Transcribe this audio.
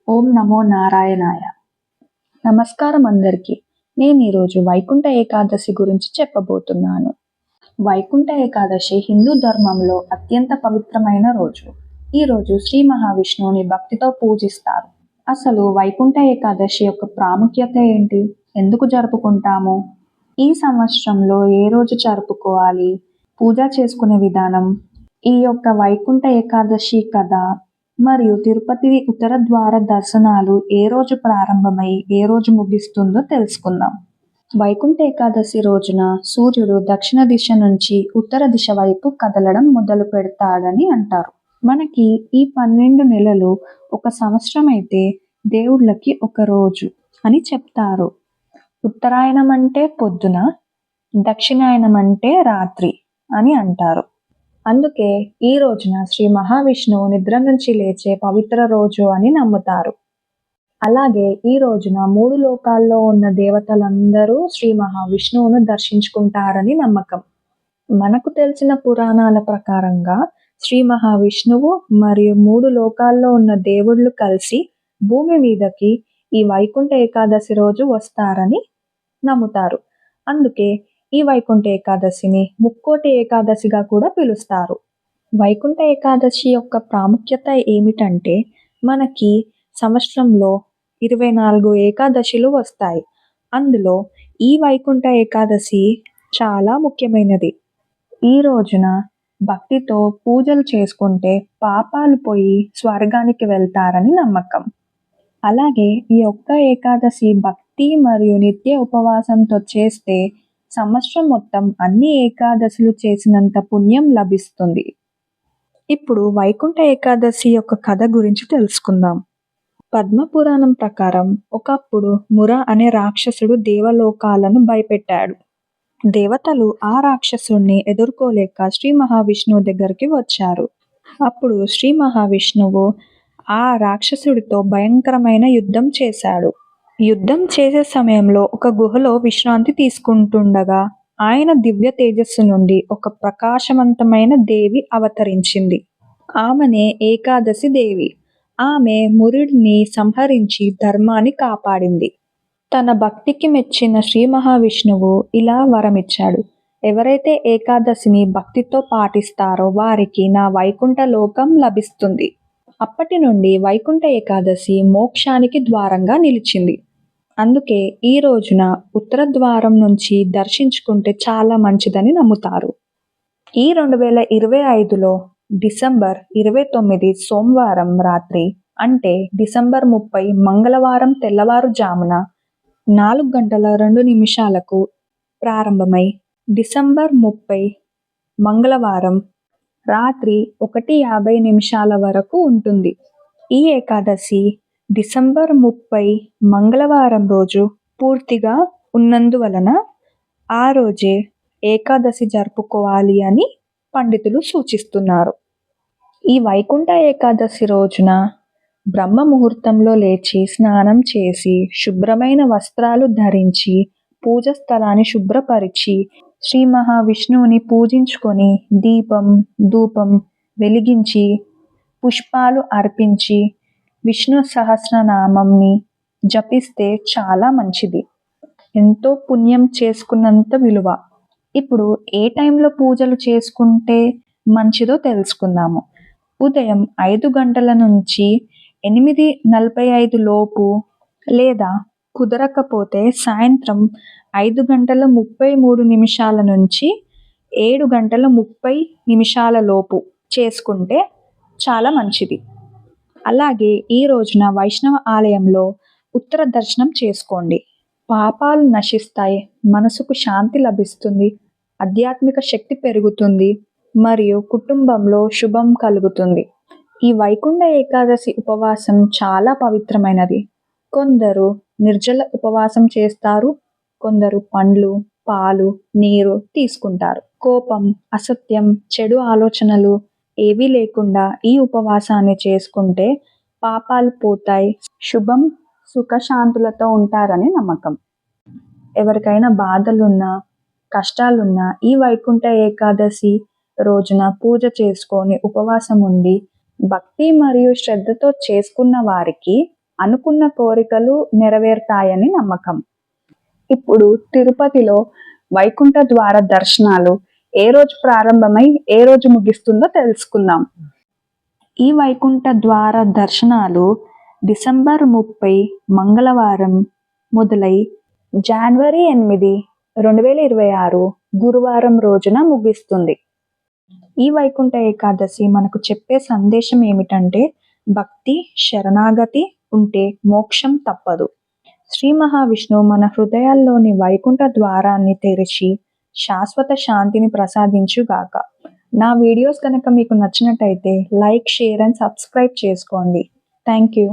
ఓం నమో నారాయణాయ. నమస్కారం అందరికీ. నేను ఈరోజు వైకుంఠ ఏకాదశి గురించి చెప్పబోతున్నాను. వైకుంఠ ఏకాదశి హిందూ ధర్మంలో అత్యంత పవిత్రమైన రోజు. ఈ రోజు శ్రీ మహావిష్ణువుని భక్తితో పూజిస్తారు. అసలు వైకుంఠ ఏకాదశి యొక్క ప్రాముఖ్యత ఏంటి? ఎందుకు జరుపుకుంటాము? ఈ సంవత్సరంలో ఏ రోజు జరుపుకోవాలి? పూజ చేసుకునే విధానం, ఈ యొక్క వైకుంఠ ఏకాదశి కథ మరియు తిరుపతి ఉత్తర ద్వార దర్శనాలు ఏ రోజు ప్రారంభమై ఏ రోజు ముగిస్తుందో తెలుసుకుందాం. వైకుంఠ ఏకాదశి రోజున సూర్యుడు దక్షిణ దిశ నుంచి ఉత్తర దిశ వైపు కదలడం మొదలు పెడతాడని అంటారు. మనకి ఈ 12 నెలలు ఒక సంవత్సరం అయితే దేవుళ్ళకి ఒక రోజు అని చెప్తారు. ఉత్తరాయణం అంటే పొద్దున, దక్షిణాయనం అంటే రాత్రి అని అంటారు. అందుకే ఈ రోజున శ్రీ మహావిష్ణువు నిద్ర నుంచి లేచే పవిత్ర రోజు అని నమ్ముతారు. అలాగే ఈ రోజున 3 లోకాల్లో ఉన్న దేవతలందరూ శ్రీ మహావిష్ణువును దర్శించుకుంటారని నమ్మకం. మనకు తెలిసిన పురాణాల ప్రకారంగా శ్రీ మహావిష్ణువు మరియు 3 లోకాల్లో ఉన్న దేవుళ్ళు కలిసి భూమి మీదకి ఈ వైకుంఠ ఏకాదశి రోజు వస్తారని నమ్ముతారు. అందుకే ఈ వైకుంఠ ఏకాదశిని ముక్కోటి ఏకాదశిగా కూడా పిలుస్తారు. వైకుంఠ ఏకాదశి యొక్క ప్రాముఖ్యత ఏమిటంటే, మనకి సంవత్సరంలో 24 ఏకాదశులు వస్తాయి. అందులో ఈ వైకుంఠ ఏకాదశి చాలా ముఖ్యమైనది. ఈ రోజున భక్తితో పూజలు చేసుకుంటే పాపాలు పోయి స్వర్గానికి వెళ్తారని నమ్మకం. అలాగే ఈ ఒక్క ఏకాదశి భక్తి మరియు నిత్య ఉపవాసంతో చేస్తే సంవత్సరం మొత్తం అన్ని ఏకాదశులు చేసినంత పుణ్యం లభిస్తుంది. ఇప్పుడు వైకుంఠ ఏకాదశి యొక్క కథ గురించి తెలుసుకుందాం. పద్మపురాణం ప్రకారం ఒకప్పుడు ముర అనే రాక్షసుడు దేవలోకాలను భయపెట్టాడు. దేవతలు ఆ రాక్షసుడిని ఎదుర్కోలేక శ్రీ మహావిష్ణువు దగ్గరికి వచ్చారు. అప్పుడు శ్రీ మహావిష్ణువు ఆ రాక్షసుడితో భయంకరమైన యుద్ధం చేశాడు. యుద్ధం చేసే సమయంలో ఒక గుహలో విశ్రాంతి తీసుకుంటుండగా ఆయన దివ్య తేజస్సు నుండి ఒక ప్రకాశవంతమైన దేవి అవతరించింది. ఆమెనే ఏకాదశి దేవి. ఆమె మురుడిని సంహరించి ధర్మాన్ని కాపాడింది. తన భక్తికి మెచ్చిన శ్రీ మహావిష్ణువు ఇలా వరమిచ్చాడు. ఎవరైతే ఏకాదశిని భక్తితో పాటిస్తారో వారికి నా వైకుంఠ లోకం లభిస్తుంది. అప్పటి నుండి వైకుంఠ ఏకాదశి మోక్షానికి ద్వారంగా నిలిచింది. అందుకే ఈ రోజున ఉత్తర ద్వారం నుంచి దర్శించుకుంటే చాలా మంచిదని నమ్ముతారు. ఈ 2025లో డిసెంబర్ 29 సోమవారం రాత్రి అంటే డిసెంబర్ 30 మంగళవారం తెల్లవారుజామున 4:02 ప్రారంభమై డిసెంబర్ 30 మంగళవారం రాత్రి 1:50 వరకు ఉంటుంది. ఈ ఏకాదశి డిసెంబర్ 30 మంగళవారం రోజు పూర్తిగా ఉన్నందువలన ఆ రోజే ఏకాదశి జరుపుకోవాలి అని పండితులు సూచిస్తున్నారు. ఈ వైకుంఠ ఏకాదశి రోజున బ్రహ్మ ముహూర్తంలో లేచి స్నానం చేసి శుభ్రమైన వస్త్రాలు ధరించి పూజ స్థలాన్ని శుభ్రపరిచి శ్రీ మహావిష్ణువుని పూజించుకొని దీపం ధూపం వెలిగించి పుష్పాలు అర్పించి విష్ణు సహస్రనామంని జపిస్తే చాలా మంచిది. ఎంతో పుణ్యం చేసుకున్నంత విలువ. ఇప్పుడు ఏ టైంలో పూజలు చేసుకుంటే మంచిదో తెలుసుకుందాము. ఉదయం 5 గంటల నుంచి 8:45 లోపు లేదా కుదరకపోతే సాయంత్రం 5:33 నుంచి 7:30 లోపు చేసుకుంటే చాలా మంచిది. అలాగే ఈ రోజున వైష్ణవ ఆలయంలో ఉత్తర దర్శనం చేసుకోండి. పాపాలు నశిస్తాయి, మనసుకు శాంతి లభిస్తుంది, ఆధ్యాత్మిక శక్తి పెరుగుతుంది మరియు కుటుంబంలో శుభం కలుగుతుంది. ఈ వైకుంఠ ఏకాదశి ఉపవాసం చాలా పవిత్రమైనది. కొందరు నిర్జల ఉపవాసం చేస్తారు, కొందరు పండ్లు, పాలు, నీరు తీసుకుంటారు. కోపం, అసత్యం, చెడు ఆలోచనలు ఏవీ లేకుండా ఈ ఉపవాసాన్ని చేసుకుంటే పాపాలు పోతాయి, శుభం సుఖశాంతులతో ఉంటారని నమ్మకం. ఎవరికైనా బాధలున్నా కష్టాలున్నా ఈ వైకుంఠ ఏకాదశి రోజున పూజ చేసుకొని ఉపవాసం ఉండి భక్తి మరియు శ్రద్ధతో చేసుకున్న వారికి అనుకున్న కోరికలు నెరవేరుతాయని నమ్మకం. ఇప్పుడు తిరుపతిలో వైకుంఠ ద్వార దర్శనాలు ఏ రోజు ప్రారంభమై ఏ రోజు ముగిస్తుందో తెలుసుకుందాం. ఈ వైకుంఠ ద్వార దర్శనాలు డిసెంబర్ 30 మంగళవారం మొదలై జనవరి 8, 2026 గురువారం రోజున ముగిస్తుంది. ఈ వైకుంఠ ఏకాదశి మనకు చెప్పే సందేశం ఏమిటంటే భక్తి, శరణాగతి ఉంటే మోక్షం తప్పదు. శ్రీ మహావిష్ణువు మన హృదయాల్లోని వైకుంఠ ద్వారాన్ని తెరిచి శాశ్వత శాంతిని ప్రసాదించుగాక. నా వీడియోస్ కనుక మీకు నచ్చినట్టయితే లైక్, షేర్ అండ్ సబ్స్క్రైబ్ చేసుకోండి. Thank you.